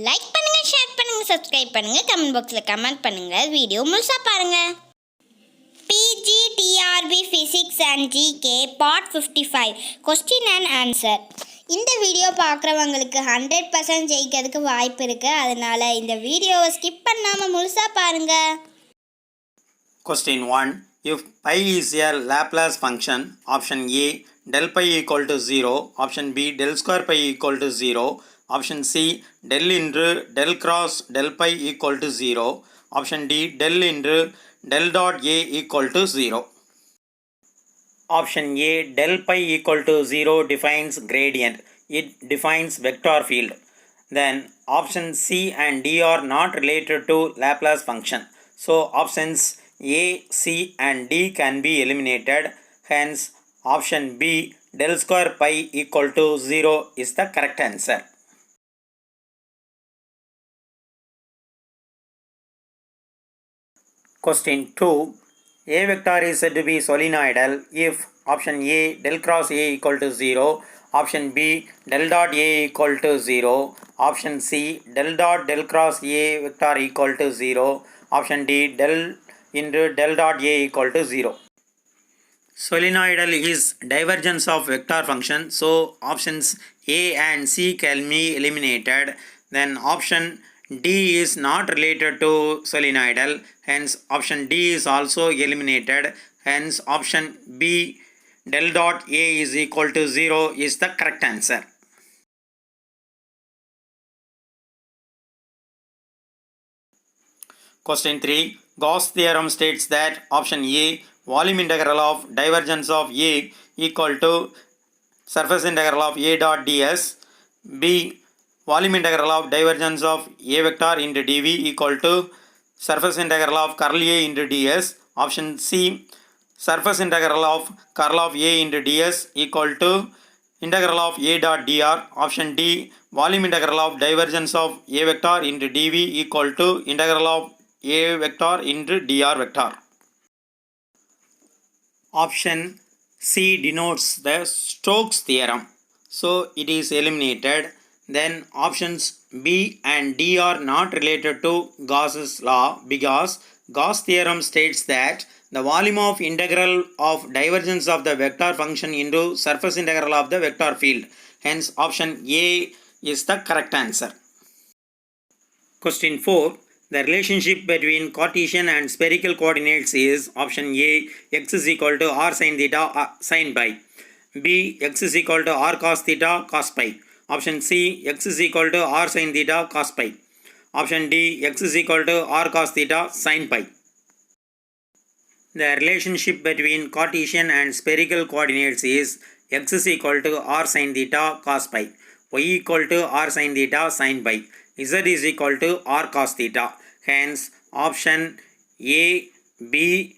Like பண்ணுங்க, share பண்ணுங்க, subscribe பண்ணுங்க, கமெண்ட் பாக்ஸில் கமெண்ட் பண்ணுங்க. வீடியோ முழுசா பாருங்க. PGTRB Physics and GK Part 55 Question and Answer. இந்த வீடியோ பார்க்குறவங்களுக்கு 100% ஜெயிக்கிறதுக்கு வாய்ப்பு இருக்குது. அதனால் இந்த வீடியோவை ஸ்கிப் பண்ணாமல் முழுசாக பாருங்கள். Question 1. If pi is a Laplace function, option A, del pi equal to 0, option B, del square pi equal to 0, option C, del into del cross del pi equal to 0, option D, del into del dot A equal to 0. Option A, del pi equal to 0 defines gradient. It defines vector field. Then option C and D are not related to Laplace function. So options A, C and D can be eliminated. Hence option B, del square pi equal to 0 is the correct answer. Question 2. A vector is said to be solenoidal if option A, del cross A equal to 0, option B, del dot A equal to 0, option C, del dot del cross A vector equal to 0, option D, del into del dot A equal to 0. Solenoidal is divergence of vector function, so options A and C can be eliminated. Then option D is not related to solenoidal, hence option D is also eliminated. Hence option B, del dot A is equal to 0 is the correct answer. Question 3. Gauss theorem states that option A, volume integral of divergence of A equal to surface integral of A dot ds. B, volume integral of divergence of A vector into dv equal to surface integral of curl A into ds. Option C, surface integral of curl of A into ds equal to integral of A dot dr. Option D, volume integral of divergence of A vector into dv equal to integral of A vector into dr vector. Option C denotes the Stokes theorem, so it is eliminated. Then options B and D are not related to Gauss's law because Gauss theorem states that the volume of integral of divergence of the vector function into surface integral of the vector field. Hence option A is the correct answer. Question 4. The relationship between Cartesian and spherical coordinates is option A, x is equal to r sin theta sin pi. B, x is equal to r cos theta cos pi. Option C, x is equal to r sin theta cos pi. Option D, x is equal to r cos theta sin pi. The relationship between Cartesian and spherical coordinates is x is equal to r sin theta cos pi, y equal to r sin theta sin pi, z is equal to r cos theta. Hence option A, B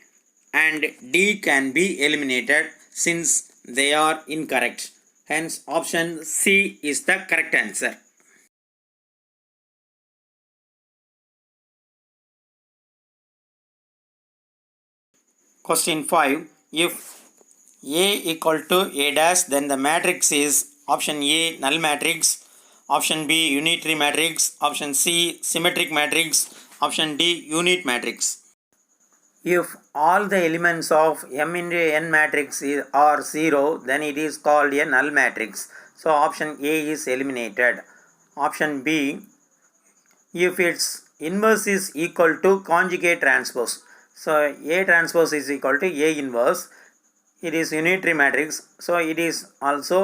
and D can be eliminated since they are incorrect. Hence option C is the correct answer. Question 5. If A equal to A dash, then the matrix is option A, null matrix, option B, unitary matrix, option C, symmetric matrix, option D, unit matrix. If all the elements of M into N matrix are 0, then it is called a null matrix. So option A is eliminated. Option B, if its inverse is equal to conjugate transpose. So A transpose is equal to A inverse. It is unitary matrix, so it is also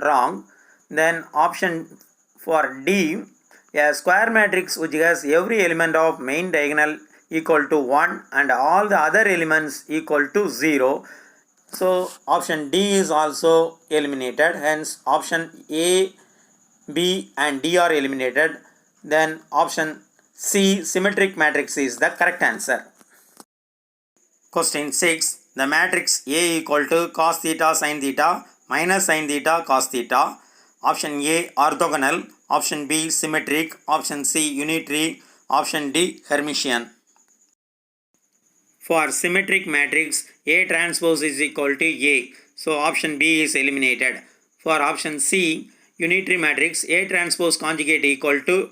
wrong. Then option for D, a square matrix which has every element of main diagonal equal to 1 and all the other elements equal to 0. So option D is also eliminated. Hence option A, B and D are eliminated. Then option C, symmetric matrix is the correct answer. Question 6. The matrix A equal to cos theta sin theta minus sin theta cos theta. Option A, orthogonal. Option B, symmetric. Option C, unitary. Option D, Hermitian. For symmetric matrix, A transpose is equal to A. So option B is eliminated. For option C, unitary matrix, A transpose conjugate equal to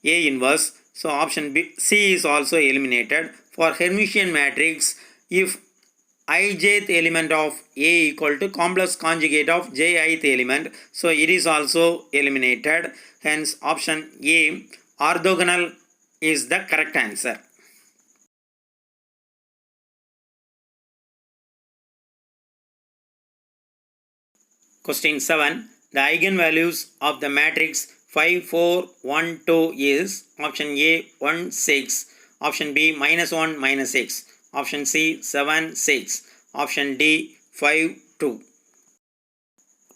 A inverse. So option B, C is also eliminated. For Hermitian matrix, if ijth element of A equal to complex conjugate of jith element, so it is also eliminated. Hence option A, orthogonal, is the correct answer. Question 7. The eigenvalues of the matrix 5, 4, 1, 2 is option A 1, 6, option B minus 1, minus 6, option C 7, 6, option D 5, 2.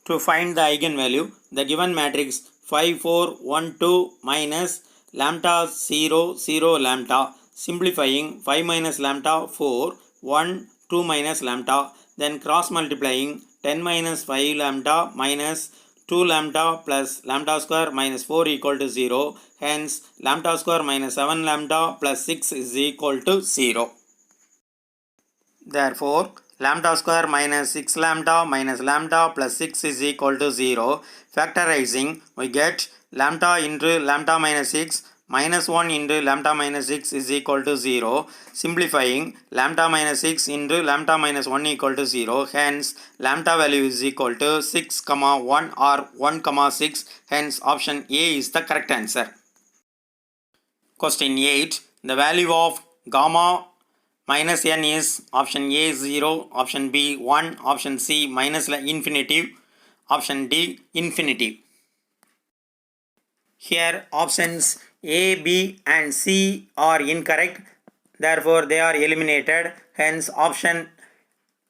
To find the eigenvalue, the given matrix 5, 4, 1, 2 minus lambda 0, 0 lambda, simplifying 5 minus lambda 4, 1, 2 minus lambda, then cross multiplying 10 minus 5 lambda minus 2 lambda plus lambda square minus 4 equal to 0. Hence, lambda square minus 7 lambda plus 6 is equal to 0. Therefore, lambda square minus 6 lambda minus lambda plus 6 is equal to 0. Factorizing, we get lambda into lambda minus 6 minus 1 into lambda minus 6 is equal to 0. Simplifying, lambda minus 6 into lambda minus 1 equal to 0. Hence, lambda value is equal to 6, 1 or 1, 6. Hence, option A is the correct answer. Question 8. The value of gamma minus n is option A 0, option B 1, option C minus infinity, option D infinity. Here options A, B and C are incorrect. Therefore, they are eliminated. Hence, option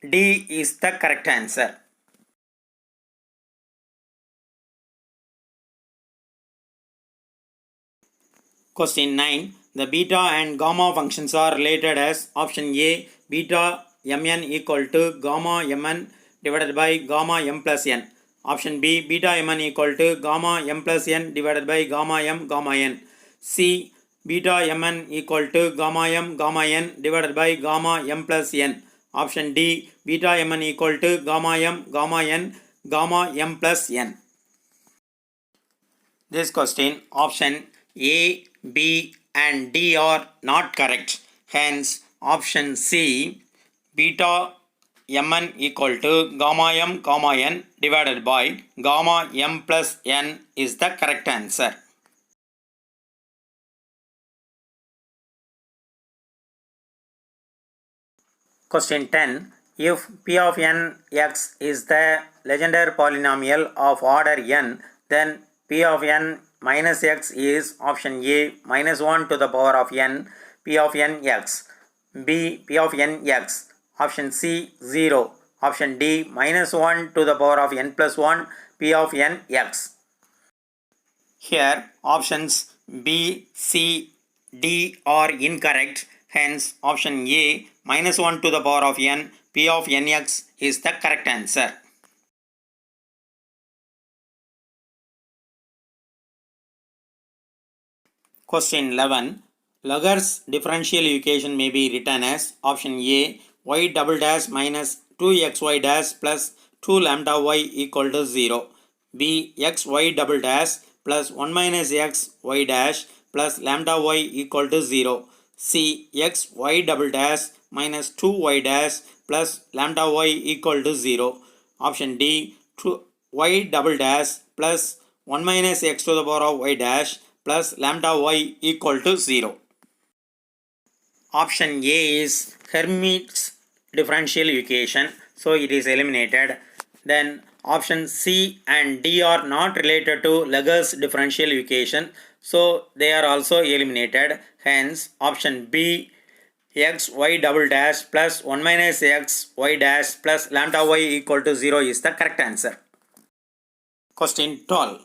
D is the correct answer. Question 9. The beta and gamma functions are related as option A, beta mn equal to gamma mn divided by gamma m plus n. Option B, beta mn equal to gamma m plus n divided by gamma n. C, beta mn equal to gamma n divided by gamma m plus n. Option D, beta mn equal to gamma n gamma m plus n. This question, option A, B and D are not correct. Hence, option C, beta mn equal to gamma n divided by gamma m plus n is the correct answer. Question 10. If p of n x is the Legendre polynomial of order n, then p of n minus x is option A minus 1 to the power of n p of n x, B p of n x, option C 0, option D minus 1 to the power of n plus 1 p of n x. Here options B, C, D are incorrect. Hence option A minus 1 to the power of n p of nx is the correct answer. Question 11. Laguerre's differential equation may be written as option A y double dash minus 2xy dash plus 2 lambda y equal to 0. B xy double dash plus 1 minus x y dash plus lambda y equal to 0. C xy double dash minus 2y dash plus lambda y equal to 0. Option D y double dash plus 1 minus x to the power of y dash plus lambda y equal to 0. Option A is Hermite's differential equation, so it is eliminated. Then option C and D are not related to Laguerre's differential equation, so they are also eliminated. Hence, option B x y double dash plus 1 minus x y dash plus lambda y equal to 0 is the correct answer. Question 12.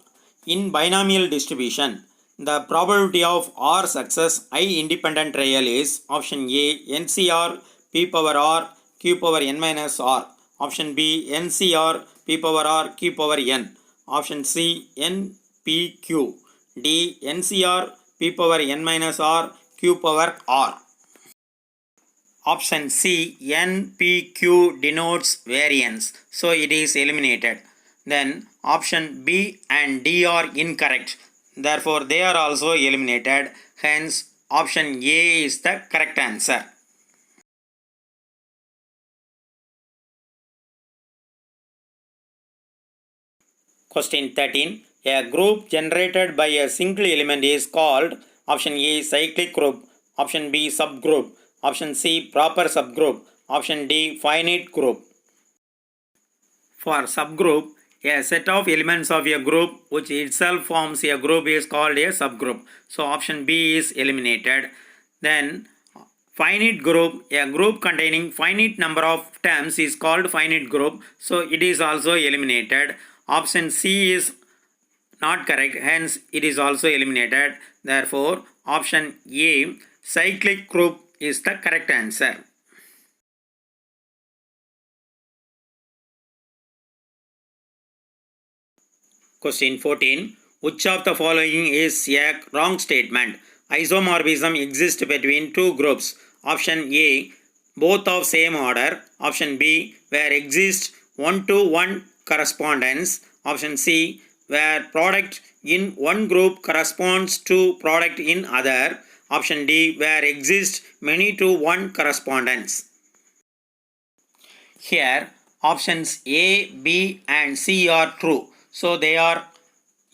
In binomial distribution, the probability of R success I independent trial is option A NCR p power R q power n minus R, option B NCR p power R q power n, option C NPQ, D NCR p power n minus R q power R. Option C NPQ denotes variance, so it is eliminated. Then option B and D are incorrect. Therefore, they are also eliminated. Hence, option A is the correct answer. Question 13. A group generated by a single element is called option A cyclic group, option B subgroup, option C proper subgroup, option D finite group. For subgroup, a set of elements of a group which itself forms a group is called a subgroup. So option B is eliminated. Then finite group, a group containing finite number of terms is called finite group. So it is also eliminated. Option C is not correct, hence it is also eliminated. Therefore, option A cyclic group is the correct answer. Question 14. Which of the following is a wrong statement? Isomorphism exists between two groups. Option A, both of same order. Option B, where exists 1-to-1 correspondence. Option C, where product in one group corresponds to product in other. Option D, where exists many-to-one correspondence. Here, options A, B and C are true. So they are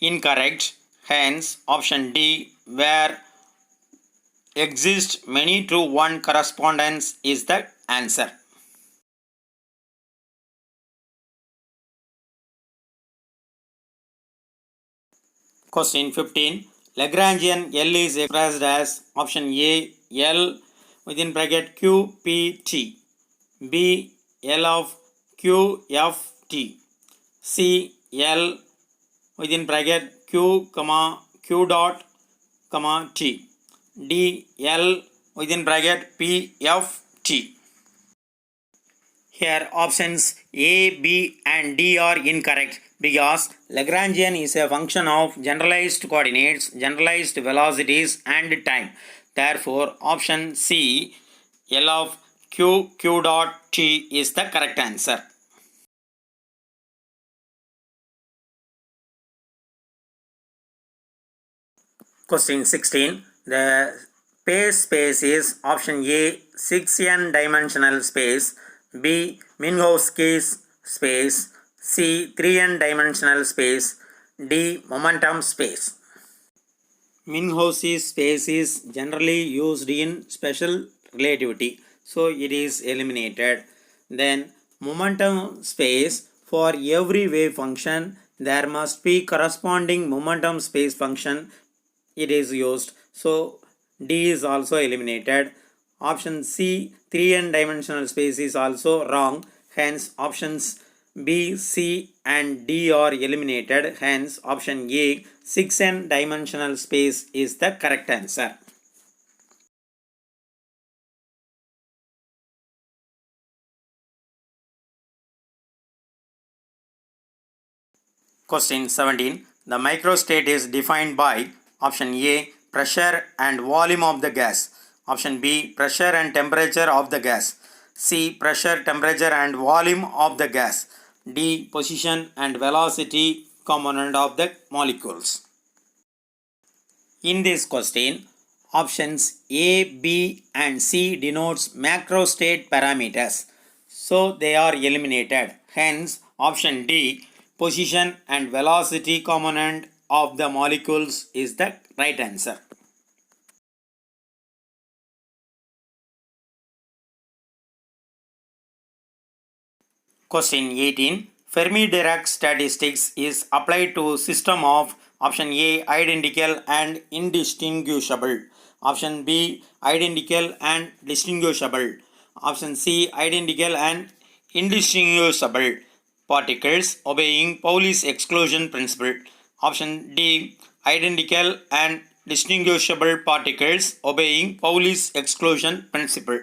incorrect. Hence, option D, where exists many-to-one correspondence is the answer. Question 15. Lagrangian L is expressed as option A, L within bracket Q, P, T. B, L of Q, F, T. C, L within bracket Q, Q dot, T. D, L within bracket P, F, T. Here options A, B and D are incorrect because Lagrangian is a function of generalized coordinates, generalized velocities and time. Therefore, option C, L of Q, Q dot T is the correct answer. Question 16. The space is option A 6n dimensional space, B Minkowski's space, C 3n dimensional space, D momentum space. Minkowski's space is generally used in special relativity, so it is eliminated. Then momentum space, for every wave function there must be corresponding momentum space function, it is used. So D is also eliminated. Option C 3n dimensional space is also wrong. Hence options B, C and D are eliminated. Hence option A 6n dimensional space is the correct answer. Question 17. The microstate is defined by option A pressure and volume of the gas, option B pressure and temperature of the gas, C pressure, temperature and volume of the gas, D position and velocity component of the molecules. In this question, options A, B and C denotes macrostate parameters, so they are eliminated. Hence option D, position and velocity component of the molecules is the right answer. Question 18. Fermi-Dirac statistics is applied to system of option A identical and indistinguishable, option B identical and distinguishable, option C identical and indistinguishable particles obeying Pauli's exclusion principle, option D identical and distinguishable particles obeying Pauli's exclusion principle.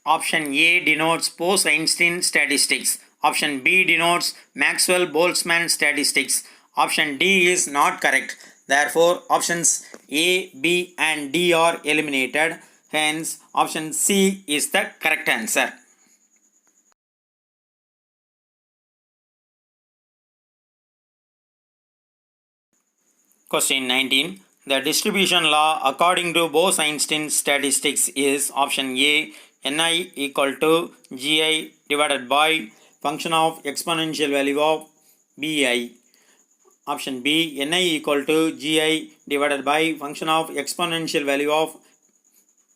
Option A denotes Bose-Einstein statistics. Option B denotes Maxwell-Boltzmann statistics. Option D is not correct. Therefore, options A, B and D are eliminated. Hence, option C is the correct answer. Question 19. The distribution law according to Bose-Einstein statistics is option A Ni equal to Gi divided by function of exponential value of Bi. Option B Ni equal to Gi divided by function of exponential value of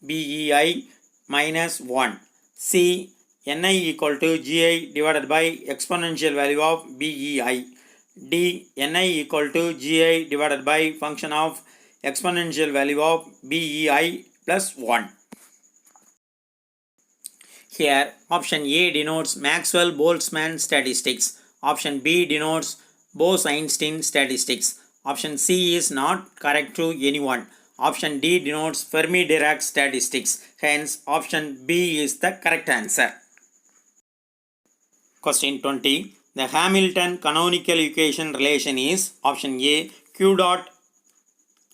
Bei minus 1. C Ni equal to Gi divided by exponential value of Bei. D Ni equal to Gi divided by function of exponential value of Bei plus 1. Here option A denotes Maxwell-Boltzmann statistics. Option B denotes Bose-Einstein statistics. Option C is not correct to anyone. Option D denotes Fermi-Dirac statistics. Hence option B is the correct answer. Question 20. The Hamilton canonical equation relation is option A Q dot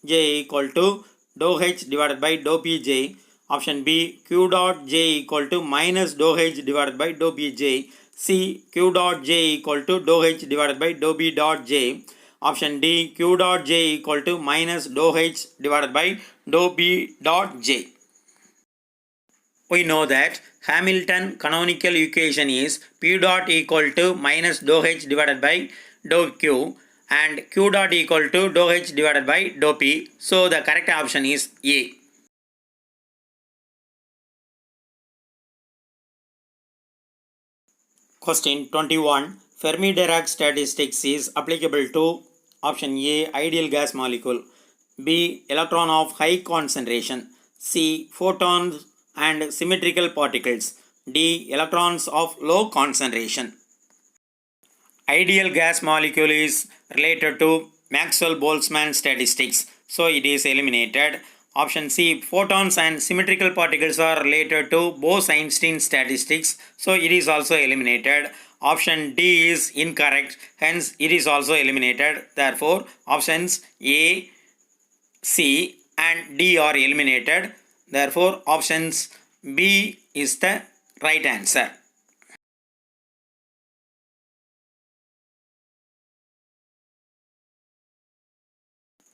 J equal to dou H divided by dou Pj. Option B Q dot J equal to minus dou H divided by dou Pj. C Q dot J equal to dou H divided by dou B dot J. Option D Q dot J equal to minus dou H divided by dou B dot J. We know that Hamilton canonical equation is P dot equal to minus dou H divided by dou Q and Q dot equal to dou H divided by dou P. So the correct option is A. Question 21. Fermi-Dirac statistics is applicable to option A ideal gas molecule, B electron of high concentration, C photons and symmetrical particles, D electrons of low concentration. Ideal gas molecule is related to Maxwell-Boltzmann statistics, so it is eliminated. Option C photons and symmetrical particles are related to Bose-Einstein statistics, so it is also eliminated. Option D is incorrect, hence it is also eliminated. Therefore options A, C and D are eliminated. Therefore options B is the right answer.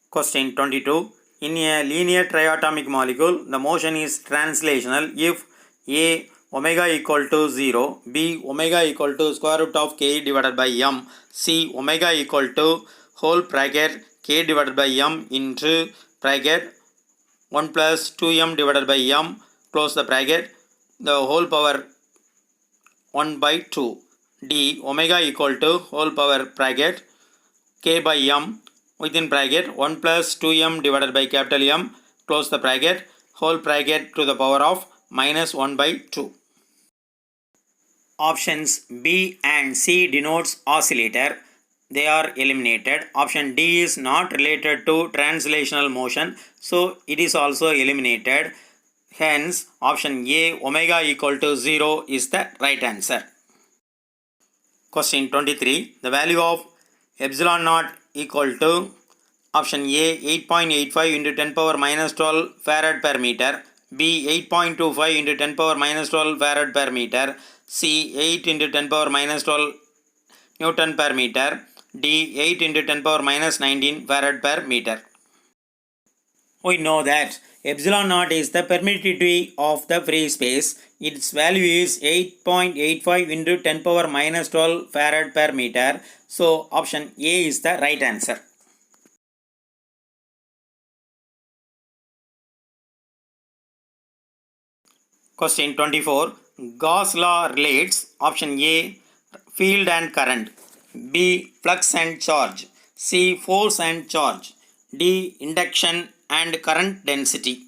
Question 22. In a linear triatomic molecule, the motion is translational if A omega equal to 0, B omega equal to square root of k divided by m, C omega equal to whole bracket k divided by m into bracket 1 plus 2m divided by m close the bracket the whole power 1 by 2. D omega equal to whole power bracket k by m within bracket 1 plus 2m divided by capital M close the bracket whole bracket to the power of minus 1 by 2. Options B and C denotes oscillator. They are eliminated. Option D is not related to translational motion, so it is also eliminated. Hence option A omega equal to 0 is the right answer. Question 23. The value of epsilon naught equal to option A 8.85 into 10 power minus 12 farad per meter, B 8.25 into 10 power minus 12 farad per meter, C 8 into 10 power minus 12 Newton per meter, D 8 into 10 power minus 19 farad per meter. We know that epsilon naught is the permittivity of the free space. Its value is 8.85 into 10 power minus 12 farad per meter. So option A is the right answer. Question 24. Gauss law relates option A field and current, B flux and charge, C force and charge, D induction and current density.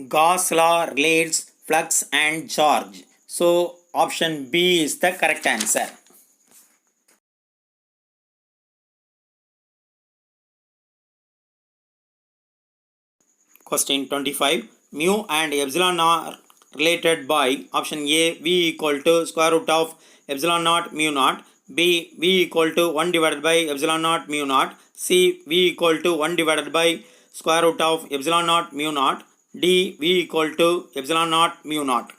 Gauss law relates flux and charge. So option B is the correct answer. Question 25. Mu and epsilon are related by option A V equal to square root of epsilon naught mu naught, B V equal to 1 divided by epsilon naught mu naught, C V equal to 1 divided by square root of epsilon naught mu naught, D V equal to epsilon naught mu naught.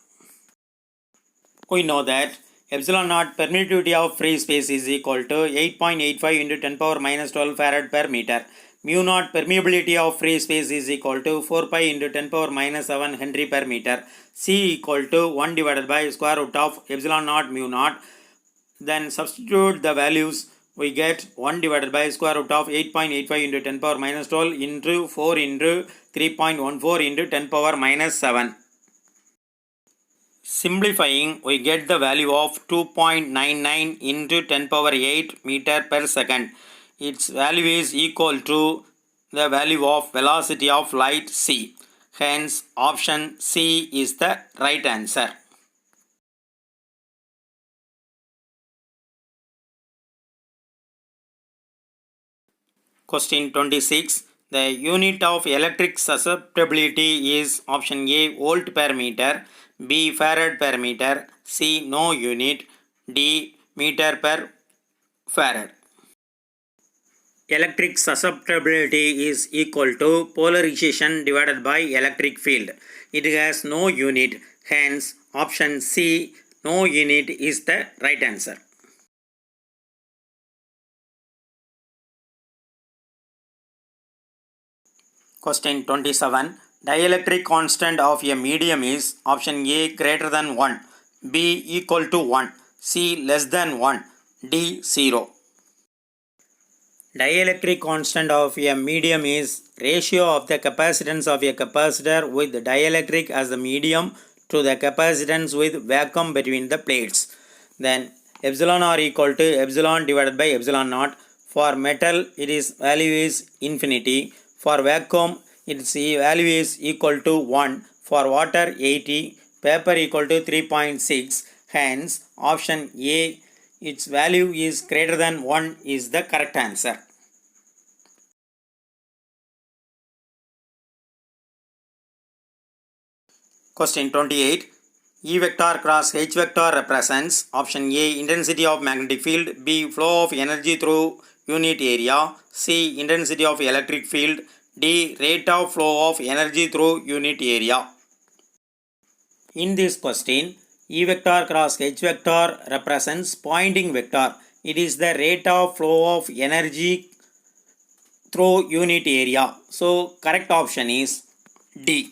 We know that epsilon naught permittivity of free space is equal to 8.85 into 10 power minus 12 farad per meter. Mu naught permeability of free space is equal to 4 pi into 10 power minus 7 Henry per meter. C equal to 1 divided by square root of epsilon naught mu naught. Then substitute the values, we get 1 divided by square root of 8.85 into 10 power minus 12 into 4 into 3.14 into 10 power minus 7. Simplifying, we get the value of 2.99 into 10 power 8 meter per second. Its value is equal to the value of velocity of light c. Hence, option C is the right answer. Question 26. The unit of electric susceptibility is option A volt per meter, B farad per meter, C no unit, D meter per farad. Electric susceptibility is equal to polarization divided by electric field. It has no unit, hence option C no unit is the right answer. Question 27. Dielectric constant of a medium is option A greater than 1, B equal to 1, C less than 1, D 0. Dielectric constant of a medium is ratio of the capacitance of a capacitor with dielectric as the medium to the capacitance with vacuum between the plates. Then epsilon r equal to epsilon divided by epsilon naught. For metal, its value is infinity. For vacuum, its value is equal to 1. For water, 80. Paper equal to 3.6. Hence, option A, its value is greater than 1 is the correct answer. Question 28. E vector cross H vector represents option A intensity of magnetic field, B flow of energy through unit area, C intensity of electric field, D rate of flow of energy through unit area. In this question, E vector cross H vector represents Poynting vector. It is the rate of flow of energy through unit area. So correct option is D.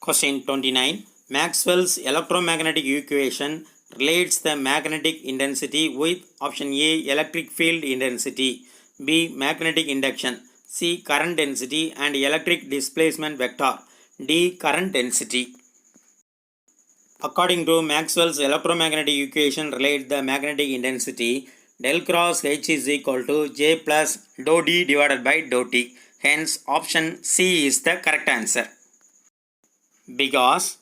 Question 29. Maxwell's electromagnetic equation relates the magnetic intensity with option A electric field intensity, B magnetic induction, C current density and electric displacement vector, D current density. According to Maxwell's electromagnetic equation relates the magnetic intensity, del cross H is equal to J plus dou D divided by dou T. Hence option C is the correct answer. Because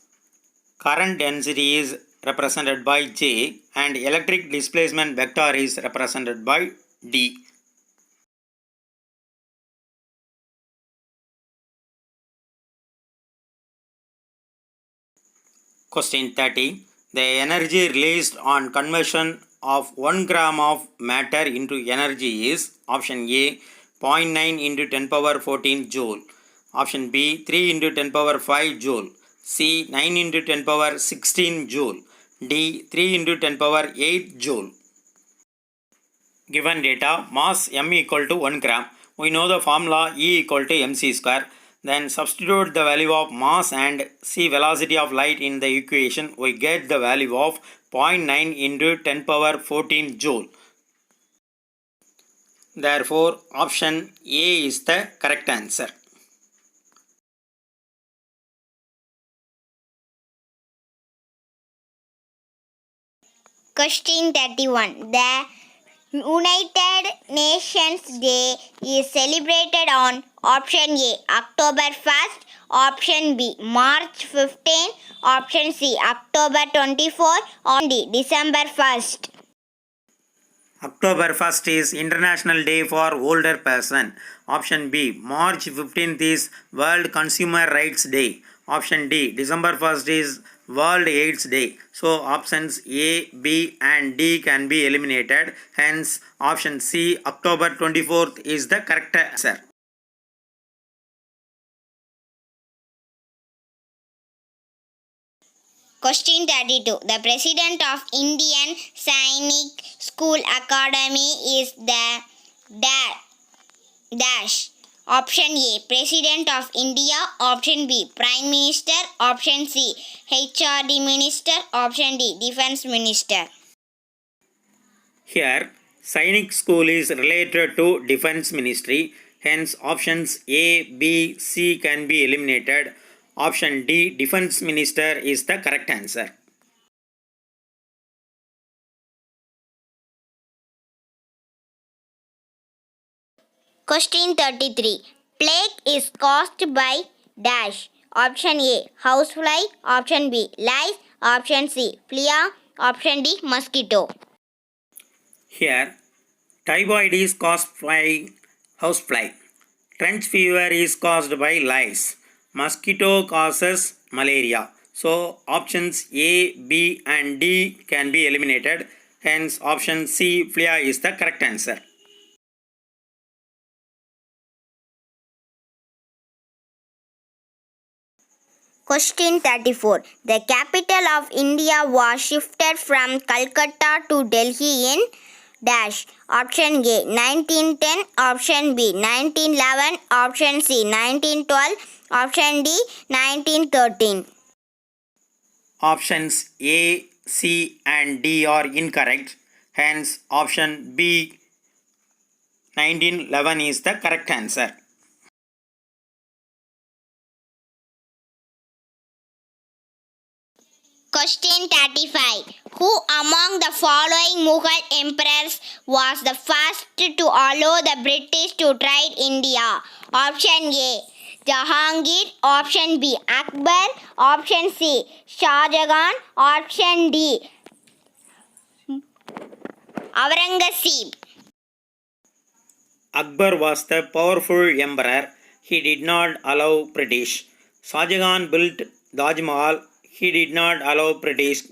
current density is represented by J and electric displacement vector is represented by D. Question 30. The energy released on conversion of 1 gram of matter into energy is option A 0.9 into 10 power 14 joule, option B 3 into 10 power 5 joule, C 9 into 10 power 16 joule, D 3 into 10 power 8 joule. Given data, mass m equal to 1 gram. We know the formula E equal to mc square. Then substitute the value of mass and c velocity of light in the equation. We get the value of 0.9 into 10 power 14 joule. Therefore, option A is the correct answer. Question 31. The United Nations Day is celebrated on option A October 1st, option B March 15, option C October 24, or D December 1st. October 1st is International Day for Older Person. Option B. March 15th is World Consumer Rights Day. Option D. December 1st is World AIDS Day. So options A, B and D can be eliminated. Hence option C October 24th is the correct answer. Question 32. The president of Indian Sainik School Academy is the dash. Option A, President of India. Option B, Prime Minister. Option C, HRD Minister. Option D, Defense Minister. Here, Sainik School is related to Defense Ministry. Hence, options A, B, C can be eliminated. Option D, Defense Minister is the correct answer. Question 33. Plague is caused by dash. Option A, housefly. Option B, lice. Option C, flea. Option D, mosquito. Here, typhoid is caused by housefly. Trench fever is caused by lice. Mosquito causes malaria. So, options A, B and D can be eliminated. Hence, option C, flea is the correct answer. Question 34. The capital of India was shifted from Calcutta to Delhi in dash. Option A, 1910. Option B, 1911. Option C, 1912. Option D, 1913. Options A, C and D are incorrect. Hence, option B, 1911 is the correct answer. Question 35. Who among the following Mughal emperors was the first to allow the British to trade India? Option A, Jahangir. Option B, Akbar. Option C, Shah Jahan. Option D, Aurangzeb. Akbar was the powerful emperor. He did not allow British. Shah Jahan built Taj Mahal. He did not allow British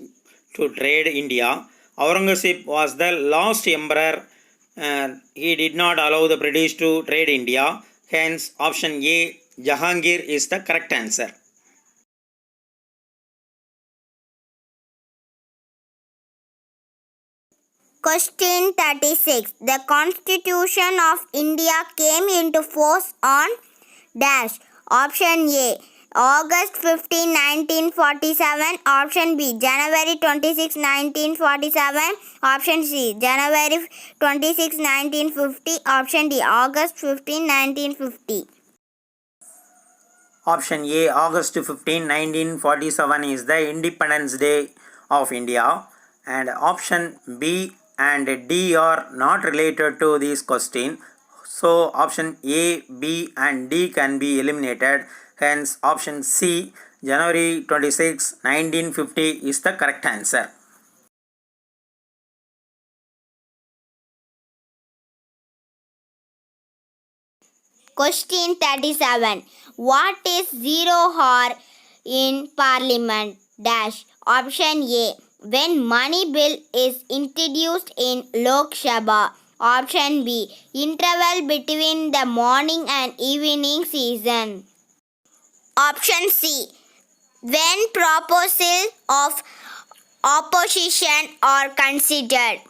to trade India. Aurangzeb was the last emperor. He did not allow the British to trade India. Hence, option A, Jahangir is the correct answer. Question 36. The Constitution of India came into force on dash. Option A, August 15, 1947. Option B, January 26, 1947. Option C, January 26, 1950. Option D, August 15, 1950. Option A, August 15, 1947 is the Independence Day of India. And option B and D are not related to this question. So, option A, B and D can be eliminated. Hence, option C, January 26, 1950 is the correct answer. Question 37. What is zero hour in Parliament? Dash. Option A, when money bill is introduced in Lok Sabha. Option B, interval between the morning and evening session. Option C, when proposals of opposition are considered.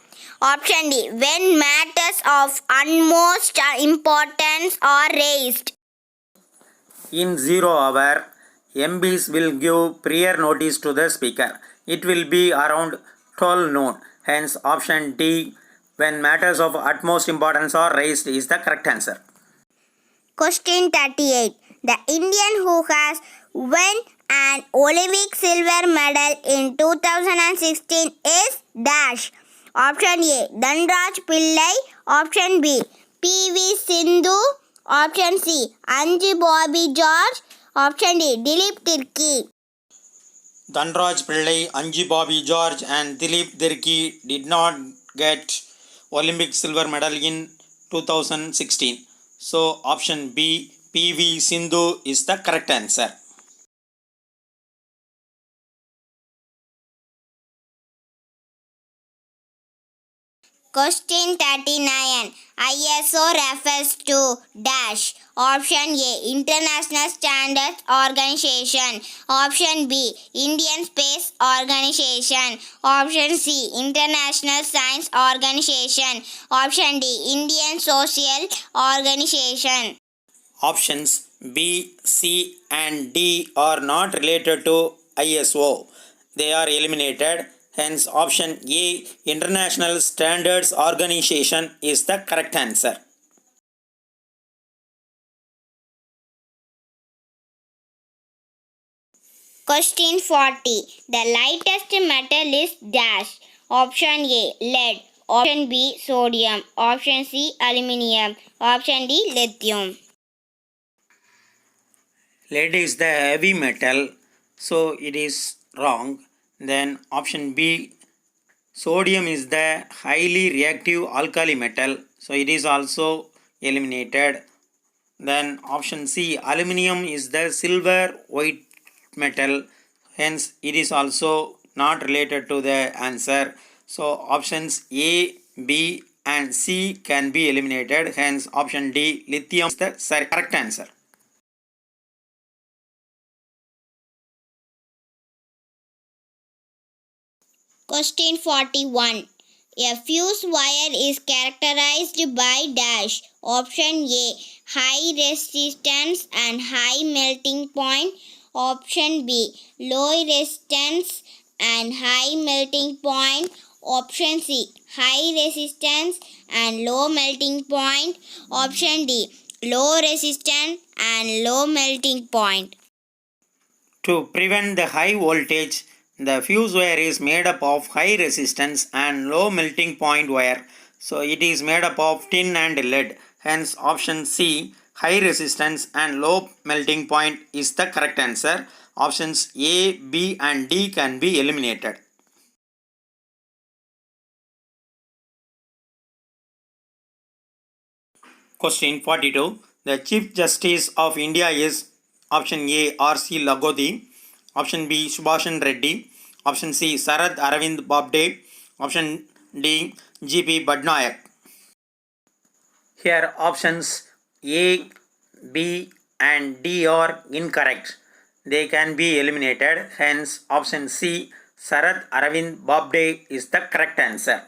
Option D, when matters of utmost importance are raised. In 0 hour, MPs will give prior notice to the Speaker. It will be around 12 noon. Hence, option D, when matters of utmost importance are raised, is the correct answer. Question 38. The Indian who has won an Olympic silver medal in 2016 is dash. Option A, Dhanraj Pillai. Option B, PV Sindhu. Option C, Anju Bobby George. Option D, Dilip Tirkey. Dhanraj Pillai, Anju Bobby George and Dilip Tirkey did not get Olympic silver medal in 2016. So, option B, PV Sindhu is the correct answer. Question 39. ISO refers to dash. Option A. International Standards Organization. Option B. Indian Space Organization. Option C. International Science Organization. Option D. Indian Social Organization. Options B, C, and D are not related to ISO. They are eliminated. Hence, option A, International Standards Organization, is the correct answer. Question 40. The lightest metal is dash. Option A. Lead. Option B. Sodium. Option C. Aluminium. Option D. Lithium. Lead is the heavy metal, so it is wrong. Then option B, sodium is the highly reactive alkali metal, so it is also eliminated. Then option C, aluminium is the silver white metal, hence it is also not related to the answer. So options A, B and C can be eliminated, hence option D, lithium, is the correct answer. Question 41. A fuse wire is characterized by dash. Option A. High resistance and high melting point. Option B. Low resistance and high melting point. Option C. High resistance and low melting point. Option D. Low resistance and low melting point. To prevent the high voltage, the fuse wire is made up of high resistance and low melting point wire. So it is made up of tin and lead. Hence option C, high resistance and low melting point, is the correct answer. Options A, B and D can be eliminated. Question 42. The Chief Justice of India is option A, R.C. Lagodi, option B, Subhashan Reddy, option C, Sarath Aravind Bobde, option D, G.P. Badnayak. Here options A, B and D are incorrect. They can be eliminated. Hence option C, Sarath Aravind Bobde, is the correct answer.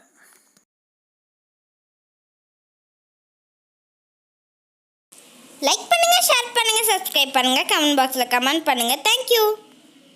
Like பண்ணுங்க, share பண்ணுங்க, subscribe பண்ணுங்க, comment பாக்ஸில் comment பண்ணுங்க. Thank you.